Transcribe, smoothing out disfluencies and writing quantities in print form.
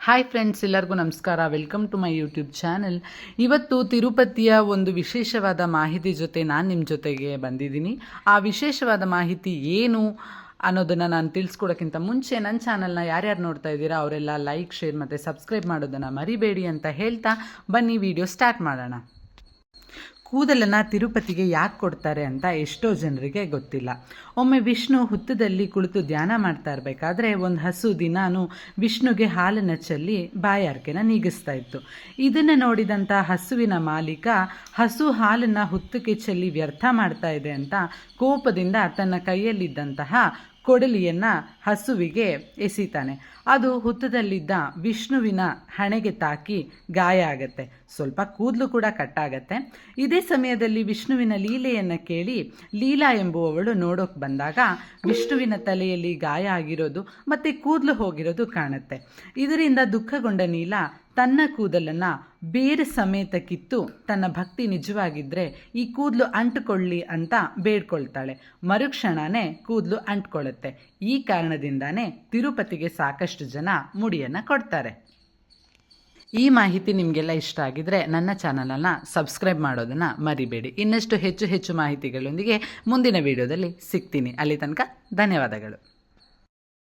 Hi friends, ಎಲ್ಲರಿಗೂ ನಮಸ್ಕಾರ. Welcome to my YouTube channel. ಇವತ್ತು ತಿರುಪತಿಯ ಒಂದು ವಿಶೇಷವಾದ ಮಾಹಿತಿ ಜೊತೆ ನಾನು ನಿಮ್ಮ ಜೊತೆಗೆ ಬಂದಿದ್ದೀನಿ. ಆ ವಿಶೇಷವಾದ ಮಾಹಿತಿ ಏನು ಅನ್ನೋದನ್ನು ನಾನು ತಿಳಿಸ್ಕೊಡೋಕ್ಕಿಂತ ಮುಂಚೆ ನನ್ನ ಚಾನಲ್ನ ಯಾರ್ಯಾರು ನೋಡ್ತಾ ಇದ್ದೀರಾ ಅವರೆಲ್ಲ ಲೈಕ್, ಶೇರ್ ಮತ್ತು ಸಬ್ಸ್ಕ್ರೈಬ್ ಮಾಡೋದನ್ನು ಮರಿಬೇಡಿ ಅಂತ ಹೇಳ್ತಾ ಬನ್ನಿ ವಿಡಿಯೋ ಸ್ಟಾರ್ಟ್ ಮಾಡೋಣ. ಕೂದಲನ್ನು ತಿರುಪತಿಗೆ ಯಾಕೆ ಕೊಡ್ತಾರೆ ಅಂತ ಎಷ್ಟೋ ಜನರಿಗೆ ಗೊತ್ತಿಲ್ಲ. ಒಮ್ಮೆ ವಿಷ್ಣು ಹುತ್ತದಲ್ಲಿ ಕುಳಿತು ಧ್ಯಾನ ಮಾಡ್ತಾ ಇರಬೇಕಾದ್ರೆ ಒಂದು ಹಸು ದಿನಾನು ವಿಷ್ಣುಗೆ ಹಾಲನ್ನು ಚೆಲ್ಲಿ ಬಾಯಾರಿಕೆನ ನೀಗಿಸ್ತಾ ಇತ್ತು. ಇದನ್ನು ನೋಡಿದಂಥ ಹಸುವಿನ ಮಾಲೀಕ ಹಸು ಹಾಲನ್ನು ಹುತ್ತಕ್ಕೆ ಚೆಲ್ಲಿ ವ್ಯರ್ಥ ಮಾಡ್ತಾ ಇದೆ ಅಂತ ಕೋಪದಿಂದ ತನ್ನ ಕೈಯಲ್ಲಿದ್ದಂತಹ ಕೊಡಲಿಯನ್ನು ಹಸುವಿಗೆ ಎಸಿತಾನೆ. ಅದು ಹುತ್ತದಲ್ಲಿದ್ದ ವಿಷ್ಣುವಿನ ಹಣೆಗೆ ತಾಕಿ ಗಾಯ ಆಗತ್ತೆ. ಸ್ವಲ್ಪ ಕೂದಲು ಕೂಡ ಕಟ್ಟಾಗತ್ತೆ. ಇದೇ ಸಮಯದಲ್ಲಿ ವಿಷ್ಣುವಿನ ಲೀಲೆಯನ್ನು ಕೇಳಿ ಲೀಲಾ ಎಂಬುವವಳು ನೋಡೋಕೆ ಬಂದಾಗ ವಿಷ್ಣುವಿನ ತಲೆಯಲ್ಲಿ ಗಾಯ ಆಗಿರೋದು ಮತ್ತು ಕೂದಲು ಹೋಗಿರೋದು ಕಾಣುತ್ತೆ. ಇದರಿಂದ ದುಃಖಗೊಂಡ ನೀಲಾ ತನ್ನ ಕೂದಲನ್ನು ಬೇರೆ ಸಮೇತ ಕಿತ್ತು ತನ್ನ ಭಕ್ತಿ ನಿಜವಾಗಿದ್ದರೆ ಈ ಕೂದಲು ಅಂಟುಕೊಳ್ಳಿ ಅಂತ ಬೇಡ್ಕೊಳ್ತಾಳೆ. ಮರುಕ್ಷಣನೇ ಕೂದಲು ಅಂಟ್ಕೊಳ್ಳುತ್ತೆ. ಈ ಕಾರಣದಿಂದಾನೇ ತಿರುಪತಿಗೆ ಸಾಕಷ್ಟು ಜನ ಮುಡಿಯನ್ನು ಕೊಡ್ತಾರೆ. ಈ ಮಾಹಿತಿ ನಿಮಗೆಲ್ಲ ಇಷ್ಟ ಆಗಿದ್ರೆ ನನ್ನ ಚಾನಲನ್ನು ಸಬ್ಸ್ಕ್ರೈಬ್ ಮಾಡೋದನ್ನು ಮರಿಬೇಡಿ. ಇನ್ನಷ್ಟು ಹೆಚ್ಚು ಮಾಹಿತಿಗಳೊಂದಿಗೆ ಮುಂದಿನ ವಿಡಿಯೋದಲ್ಲಿ ಸಿಗ್ತೀನಿ. ಅಲ್ಲಿ ತನಕ ಧನ್ಯವಾದಗಳು.